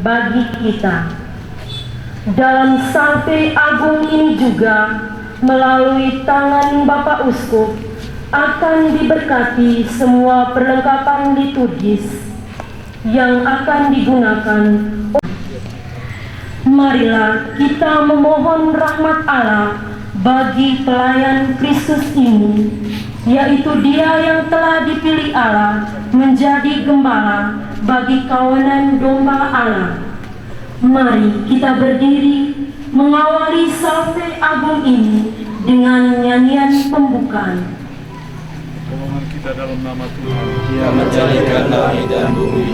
bagi kita. Dalam Salve Agung ini juga, melalui tangan Bapak Uskup, akan diberkati semua perlengkapan liturgis yang akan digunakan. Marilah kita memohon rahmat Allah bagi pelayan Kristus ini, yaitu Dia yang telah dipilih Allah menjadi gembala bagi kawanan domba Allah. Mari kita berdiri mengawali Salve Agung ini dengan nyanyian pembukaan. Tolongan kita dalam nama Tuhan. Dia menjadikan langit dan bumi.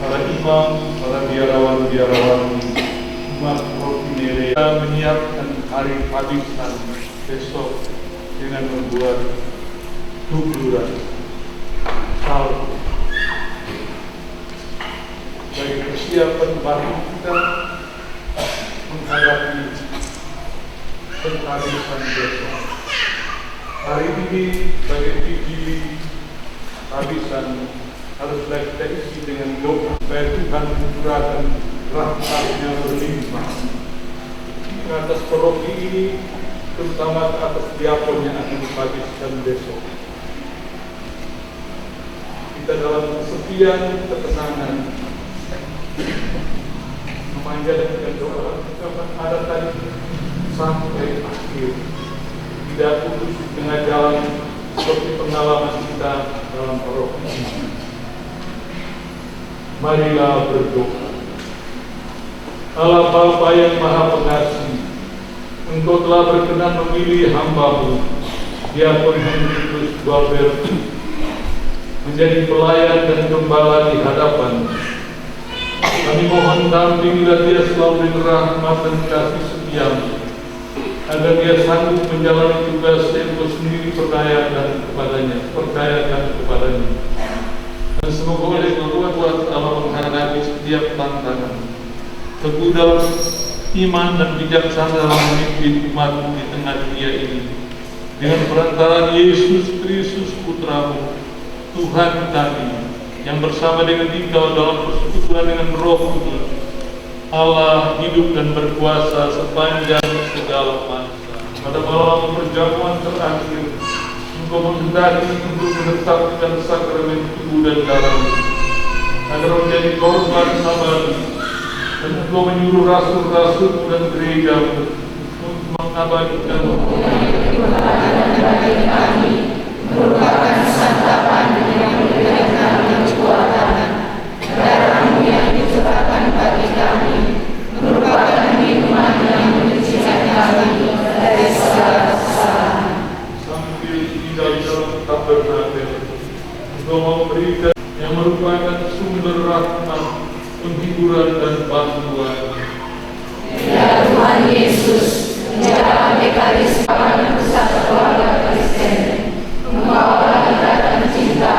para imam, para biarawan-biarawan umat Provinere menyiapkan hari Padisan besok dengan membuat tuburan salju. Bagi persiapan baru kita menghadapi Padisan besok. Hari ini bagi vigili Padisan haruslah kita isi dengan doa supaya Tuhan mencurahkan rahmat-Nya berlimpah ke atas paroki ini, terutama ke atas diakon yang akan dihabiskan besok. Kita dalam kesepian, ketenangan, memanjatkan dengan doa, kita ada tadi sampai akhir, tidak putus dengan jalan seperti pengalaman kita dalam paroki ini. Marilah berdoa. Allah Bapa yang Maha Pengasih, Engkau telah berkenan memilih hamba-Mu, Diakon Henrikus Gualberto, menjadi pelayan dan gembala di hadapan. Kami mohon dampingilah dia selalu dengan rahmat dan kasih setia-Mu, agar dia sanggup menjalani tugas yang Engkau sendiri percayakan kepadanya. Dan semoga oleh kekuatan Allah menghadapi setiap tantangan, teguh dalam iman dan bijaksana dalam memimpin umat di tengah dunia ini. Dengan perantaraan Yesus Kristus Putra-Mu, Tuhan kami, yang bersama dengan Dikau dalam persekutuan dengan Roh Kudus, Allah hidup dan berkuasa sepanjang segala masa. Pada malam perjamuan terakhir, Engkau menghendaki untuk menetapkan sakramen tubuh dan darah-Mu agar menjadi korban abadi, dan Engkau menyuruh rasul-rasul dan gereja untuk mengabadikan bagi kami merupakan santapan yang memberikan kami kekuatan. Darah-Mu yang dicurahkan bagi kami merupakan minuman yang menyucikan kami dari segala kesalahan. Sambil tinggal di dalam tabernakel, Engkau memberikan yang merupakan sumber rahmat, penghiburan dan bantuan. Ya Tuhan Yesus, menjalankan Ekaris pada pusat keluarga Kristen, membawa ikatan cinta,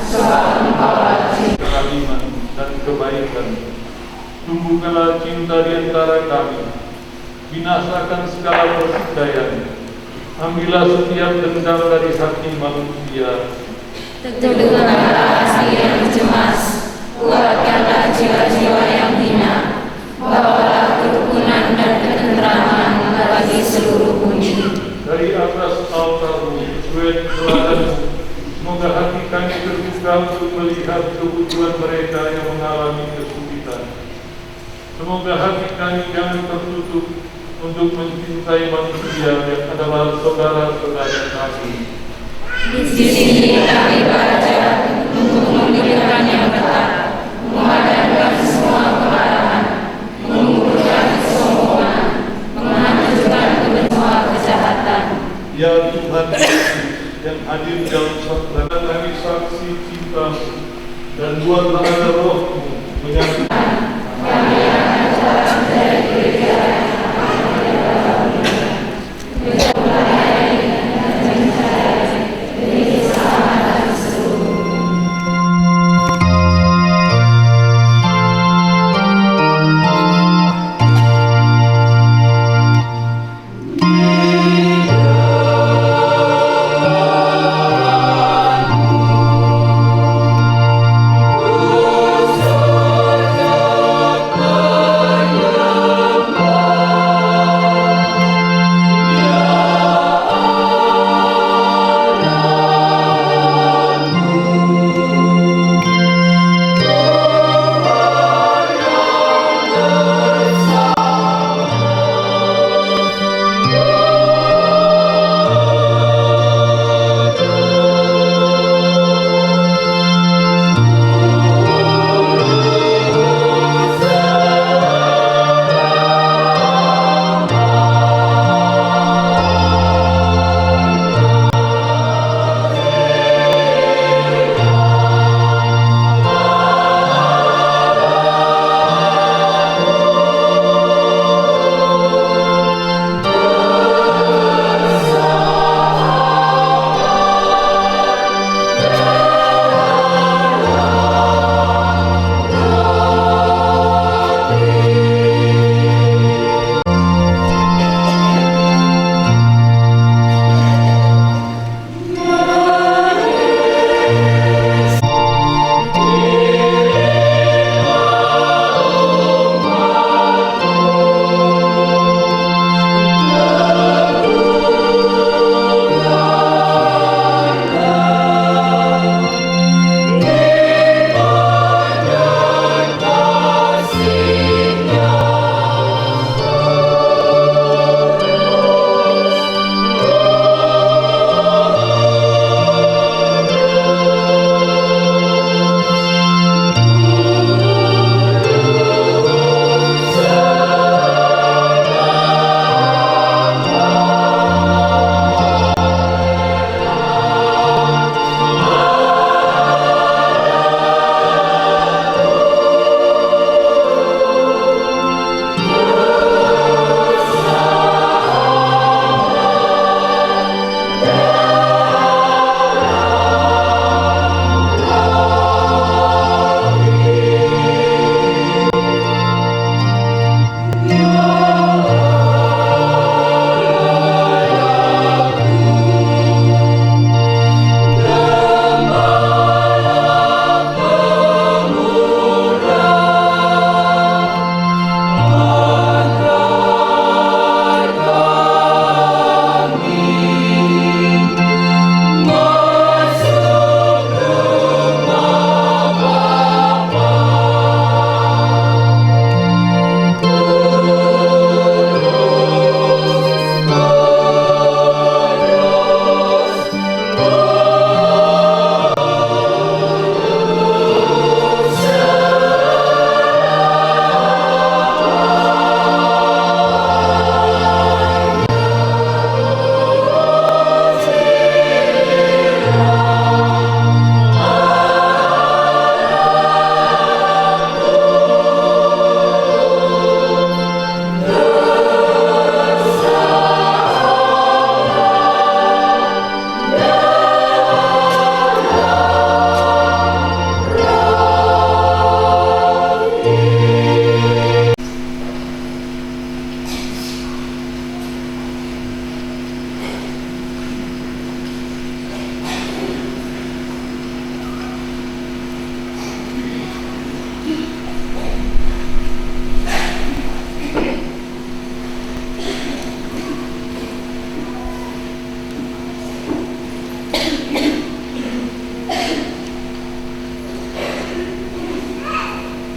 sebab membawa cinta iman dan kebaikan. Tumbuhkanlah cinta di antara kami, binasakan segala pertikaian, ambillah setiap dendam dari hati manusia. Teguhkanlah hati yang cemas, kuatkanlah jiwa-jiwa yang hina, bawalah kerukunan dan ketentraman bagi seluruh bumi. Dari atas altar-Mu, sesuai teladan-Mu, semoga hati kami terbuka untuk melihat kebutuhan mereka yang mengalami kesulitan. Semoga hati kami jangan tertutup untuk mencintai manusia yang adalah saudara-saudara kami. Di sini kami belajar untuk memikirkan yang benar, memadamkan semua kemarahan, mengumpulkan kesombongan, menghancurkan semua kejahatan. Ya Tuhan yang hadir dalam sabda, kami saksi cinta dan buatlah ada Roh-Mu menyatukan kami akan jalan dari gereja yang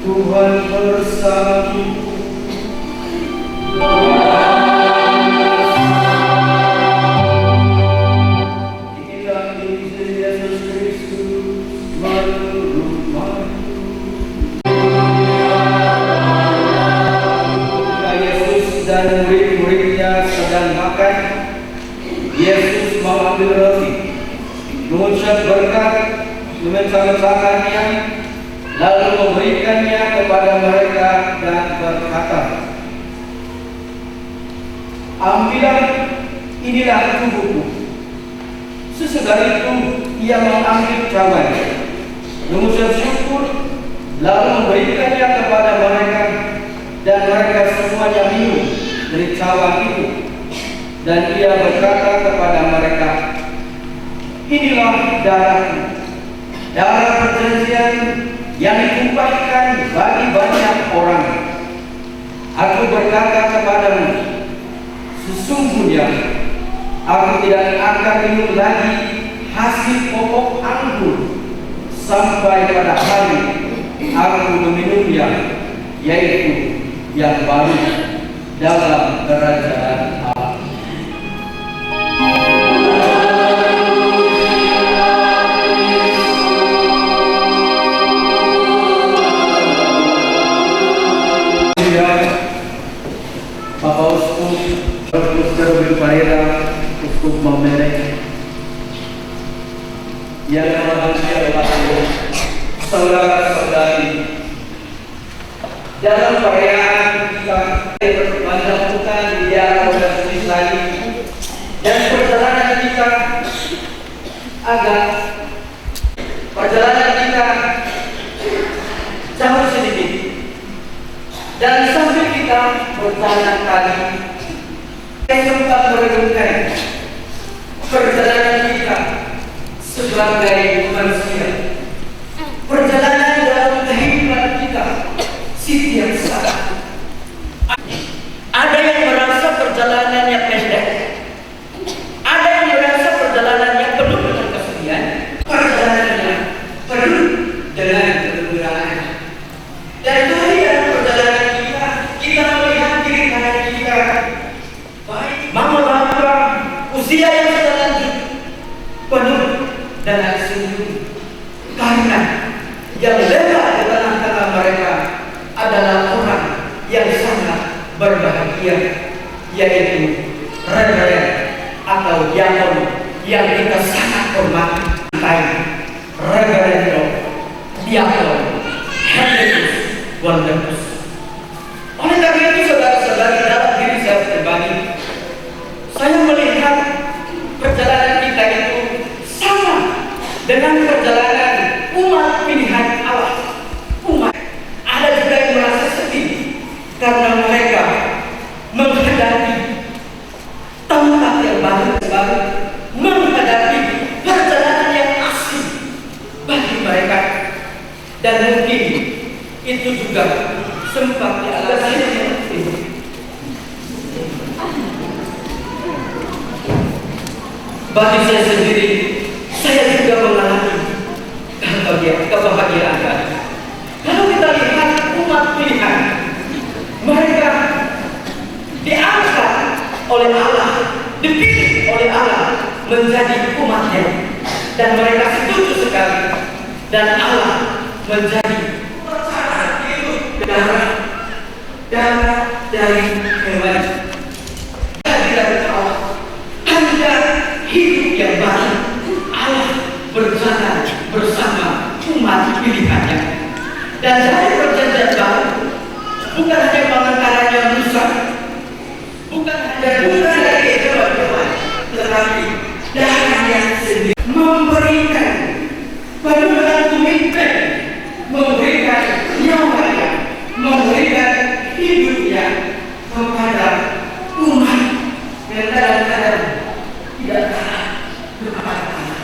Tuhan bersamamu. Inilah Injil Yesus Kristus menurut Markus. Yesus dan murid-muridnya sedang makan. Yesus mengambil roti, mengucap berkat, memecah-mecahkannya, lalu memberikannya kepada mereka dan berkata, "Ambillah, inilah tubuhku." Sesudah itu ia mengambil cawan, mengucap syukur, lalu memberikannya kepada mereka, dan mereka semuanya minum dari cawan itu. Dan ia berkata kepada mereka, "Inilah darahku, darah perjanjian yang ditumpahkan bagi banyak orang. Aku berkata kepadamu, sesungguhnya aku tidak akan minum lagi hasil pokok anggur sampai pada hari aku meminumnya, yaitu yang baru dalam kerajaan Allah." Bapak Uskup Terubin Parera, Uskup Maumere, yang berbahagia saudara-saudari, dalam perayaan kita menemukan dia pada tulis lagi, dan perjalanan kita jauh sedikit, dan sambil kita berjalan tadi, saya sempat merenungkan perjalanan kita sebagai manusia, perjalanan dalam kehidupan kita setiap saat. Ada yang merasa perjalanannya pendek, ada yang merasa perjalanannya penuh dengan kesedihan, perjalanannya penuh dengan kegembiraan. Dan kemudian perjalanan kita melihat diri kanan kita, baik mama-mama usia yang sudah lanjut, penuh dengan senyum, karena yang lewat di tengah-tengah mereka adalah orang yang sangat berbahagia, yaitu Reverend atau diakon yang kita sangat hormati, Reverend Diakon Henrikus Wonderus. Oleh karena itu, saudara-saudari, dalam diri saya pribadi, saya melihat perjalanan kita itu sama dengan perjalanan umat pilihan Allah. Umat ada juga yang merasa sedih karena mereka menghadapi tempat yang baru, menghadapi perjalanan yang asing bagi mereka, dan mungkin itu juga sempat dialami. Bagi saya sendiri, saya juga mengalami kebahagiaan tadi. Kalau kita lihat umat pilihan, mereka diangkat oleh Allah, dipilih oleh Allah menjadi umatnya, dan mereka setuju sekali, dan Allah menjadi darah dari hewan. Dari Allah ada hidup yang baru. Allah berjalan bersama umat pilihannya, dan dari perjanjian baru bukan hanya pengantarannya Musa, bukan hanya dari hewan-hewan, tetapi darahnya sendiri memberikan penuh komitmen, memberikan nyawanya, memberikan hidupnya kepada umat yang kadang-kadang tidak taat kepada Allah.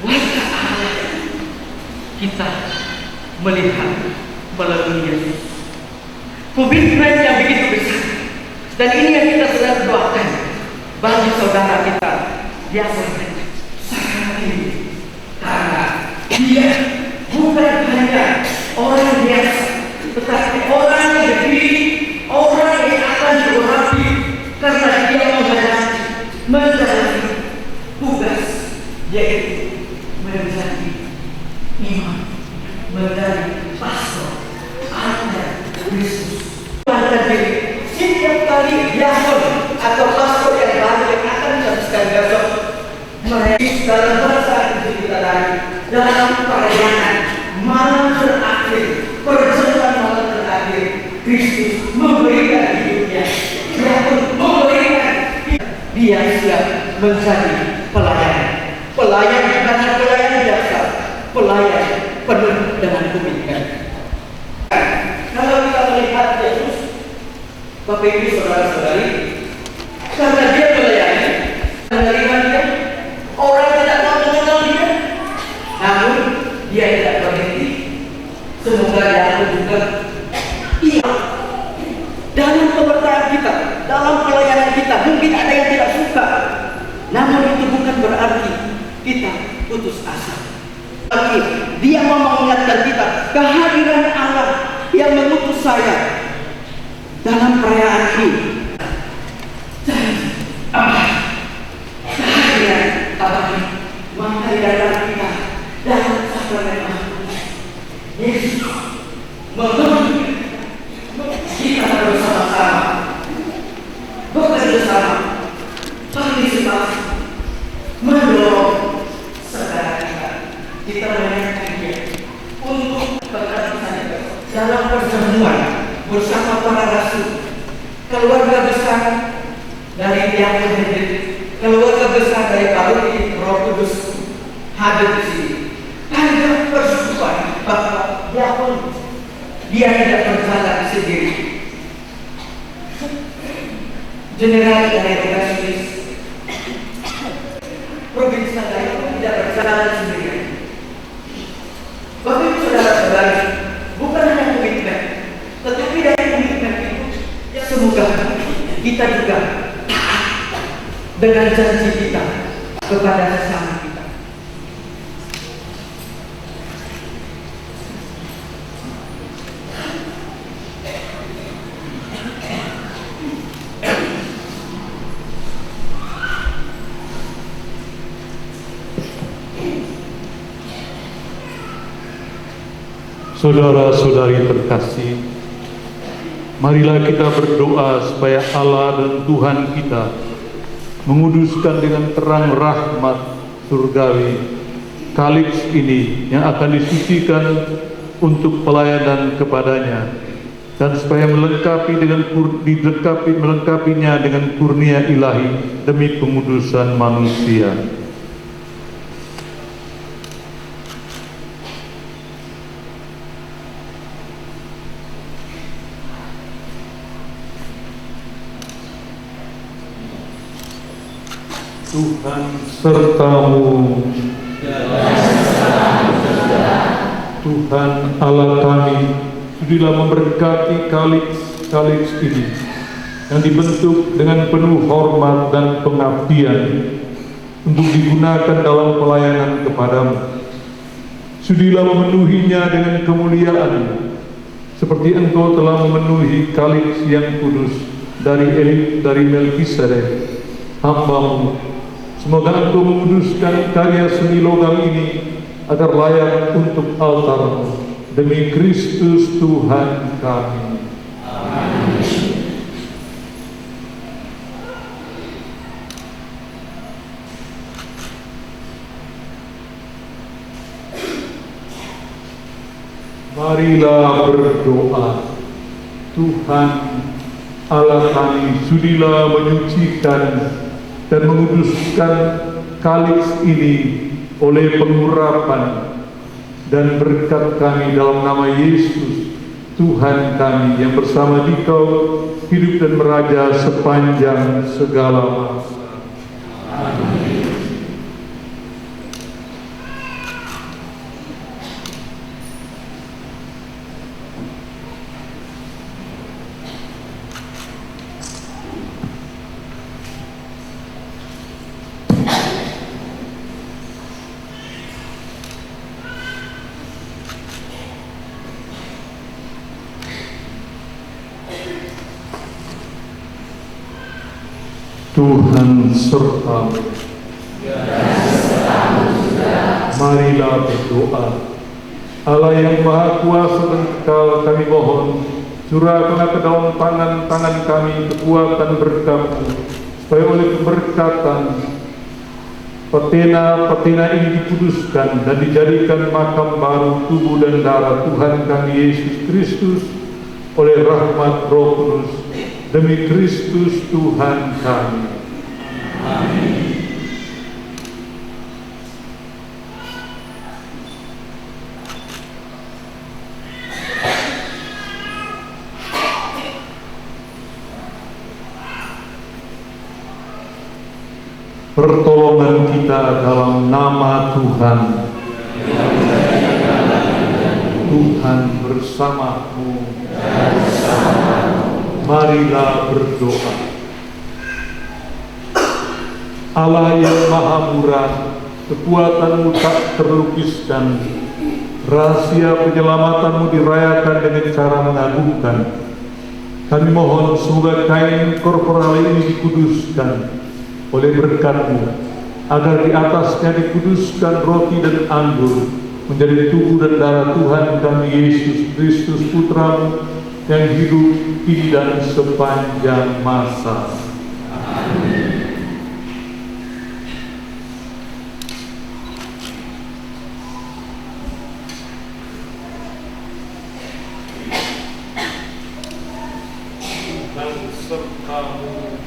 Maka Allah kita melihat melalui Yesus komitmen yang begitu besar, dan ini yang kita sedang doakan bagi saudara kita yang saat ini, karena dia bukan hanya orang biasa, Kristus. Bahkan diri setiap kali diakon atau pastor yang baru yang akan dihabiskan besok mereka dalam bahasa kita tadi dalam perayaan malam terakhir, persembahan malam terakhir, Kristus memberikan hidupnya. Dia pun memberikan, dia siap menjadi pelayan. Pelayan bukan pelayan biasa, pelayan penuh dengan komitmen. Kalau kita melihat Yesus, Bapak Ibu saudara-saudari, karena dia melayani, menerima dia, orang tidak mau mengenal dia, namun dia tidak berhenti. Semoga dia juga iya dalam pemberitaan kita, dalam pelayanan kita. Mungkin ada yang tidak suka, namun itu bukan berarti kita putus asa. Tapi dia mau mengingatkan kita kehadiran Allah yang mengutus saya dalam perayaan ini. Kehadiran Allah maka di dalam kita dalam sakramen Yesus menuntut kita bersama-sama bekerja sama, partisipasi, mendorong saudara kita mengingatkan dia untuk bekerja dalam pertemuan bersama para rasul, keluarga besar dari Diakon Hendrik, keluarga besar dari Pariti Roh Kudus hadir di sini. Ada persetujuan bahwa Diakon dia tidak berjalan sendiri. General dari Tugas Provinsi Nagari tidak berjalan sendirian. Bapak saudara-saudari, bukan hanya komitmen, tetapi dari komitmen itu semoga kita juga taat dengan janji kita kepada sesama kita. Saudara-saudari terkasih, marilah kita berdoa supaya Allah dan Tuhan kita menguduskan dengan terang rahmat surgawi Kaliks ini yang akan disucikan untuk pelayanan kepadanya, dan supaya melengkapinya dengan kurnia ilahi demi pengudusan manusia. Tuhan sertamu. Tuhan Allah kami, sudilah memberkati Kaliks ini yang dibentuk dengan penuh hormat dan pengabdian untuk digunakan dalam pelayanan kepadamu. Sudilah memenuhinya dengan kemuliaan seperti Engkau telah memenuhi Kaliks yang kudus dari Melkisedek hamba-Mu. Semoga Engkau menguduskan karya seni logam ini agar layak untuk altar-Mu, demi Kristus Tuhan kami. Amin. Marilah berdoa. Tuhan Allah kami, sudilah menyucikan dan menguduskan Kaliks ini oleh pengurapan dan berkat kami dalam nama Yesus Tuhan kami, yang bersama Dikau hidup dan meraja sepanjang segala masa. Amin. Tuhan sertamu. Marilah berdoa. Allah yang Maha Kuasa dan Kekal, kami mohon Curahkanlah ke dalam tangan-tangan kami kekuatan berkat-Mu, supaya oleh keberkatan petena ini dikuduskan dan dijadikan makam baru tubuh dan darah Tuhan kami Yesus Kristus oleh rahmat Roh Kudus, demi Kristus Tuhan kami. Amin. Pertolongan kita dalam nama Tuhan. Tuhan bersamamu. Marilah berdoa. Allah yang maha murah, kekuatan-Mu tak terlukiskan, rahasia penyelamatan-Mu dirayakan dengan cara mengagumkan. Kami mohon semoga kain korporal ini dikuduskan oleh berkat-Mu, agar di atasnya dikuduskan roti dan anggur menjadi tubuh dan darah Tuhan kami Yesus Kristus Putra-Mu yang hidup kini dan sepanjang masa. Amin. Dan serta-Mu,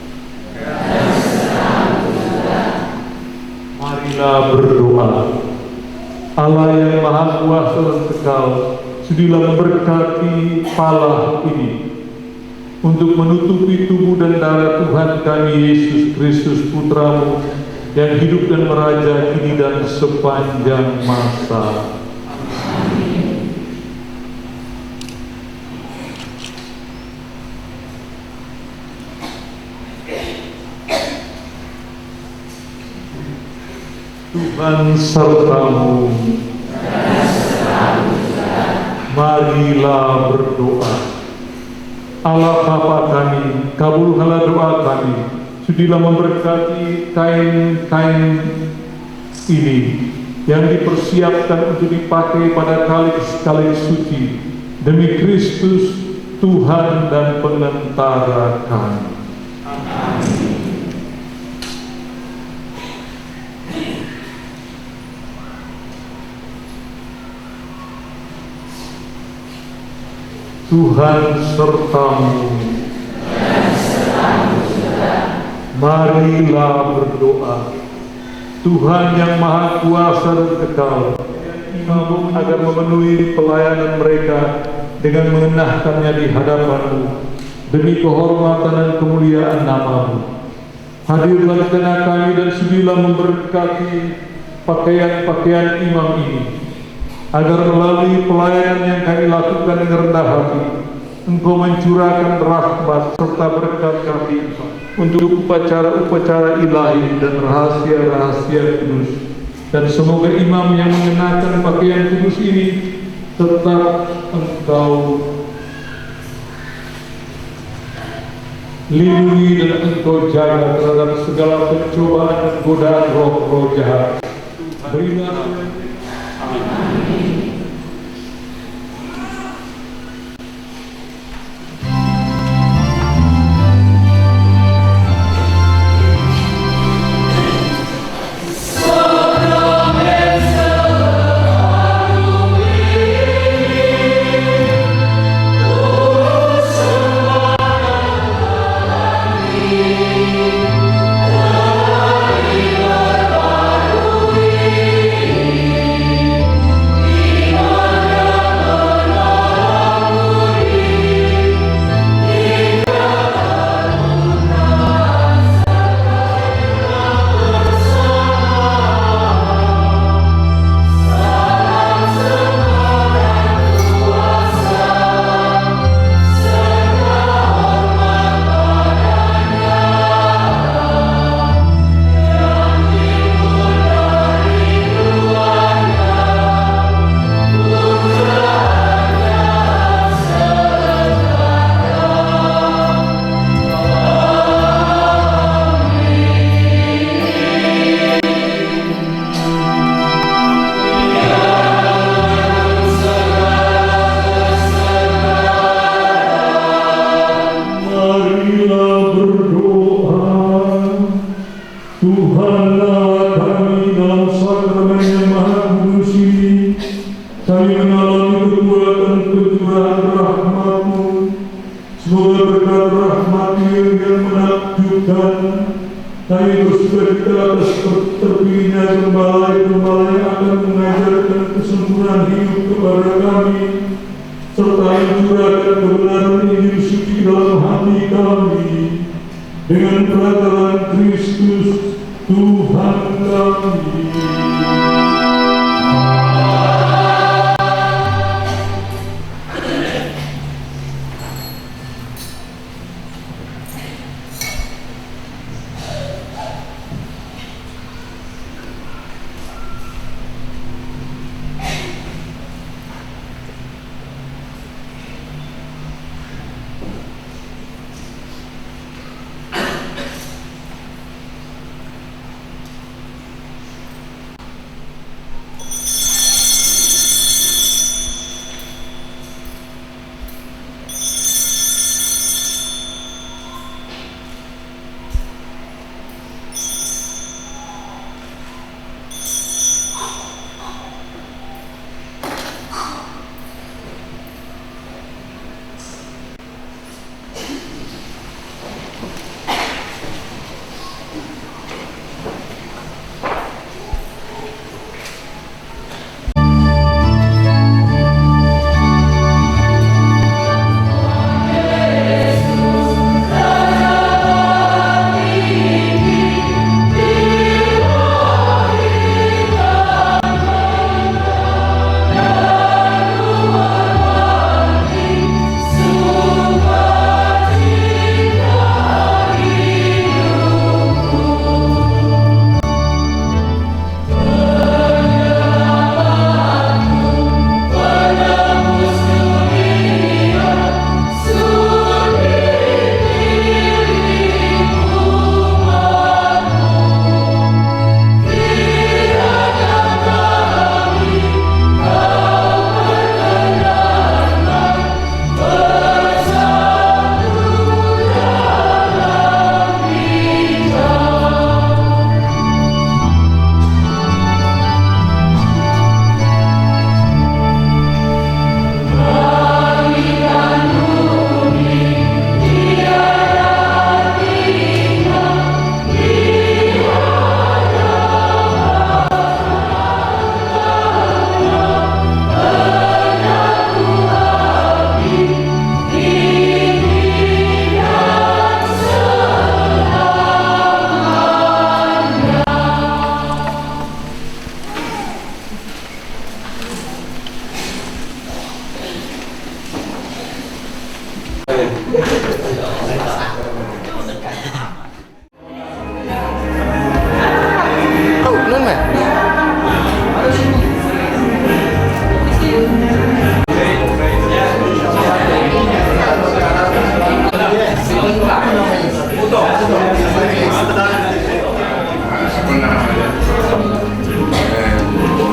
marilah berdoa. Allah yang maha kuasa dan kekal, sudilah memberkati pala ini untuk menutupi tubuh dan darah Tuhan kami Yesus Kristus Putra-Mu yang hidup dan meraja kini dan sepanjang masa. Tuhan serta-Mu. Marilah berdoa. Allah Bapa kami, kabulkanlah doa kami. Sudilah memberkati kain-kain ini yang dipersiapkan untuk dipakai pada kali suci demi Kristus Tuhan dan Pengantara kami. Amin. Tuhan serta-Mu. Marilah berdoa. Tuhan yang maha kuasa dan kekal, imam agar memenuhi pelayanan mereka dengan mengenahkannya di hadapan-Mu demi kehormatan dan kemuliaan nama-Mu. Hadirlah di tengah kami dan sudilah memberkati pakaian-pakaian imam ini, agar melalui pelayanan yang kami lakukan dengan rendah hati, Engkau mencurahkan rahmat serta berkat kami untuk upacara-upacara ilahi dan rahasia-rahasia kudus. Dan semoga imam yang mengenakan pakaian kudus ini tetap Engkau lindungi dan Engkau jaga terhadap segala pencobaan dan godaan roh-roh jahat. Berilah Semoga berkat rahmat-Mu yang menakjubkan kami bersuka atas terpilihnya gembala-gembala yang akan mengajarkan kesempurnaan hidup kepada kami, serta mencurahkan kebenaran Injil suci dalam hati kami dengan perakaran Kristus Tuhan kami.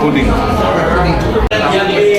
Puding.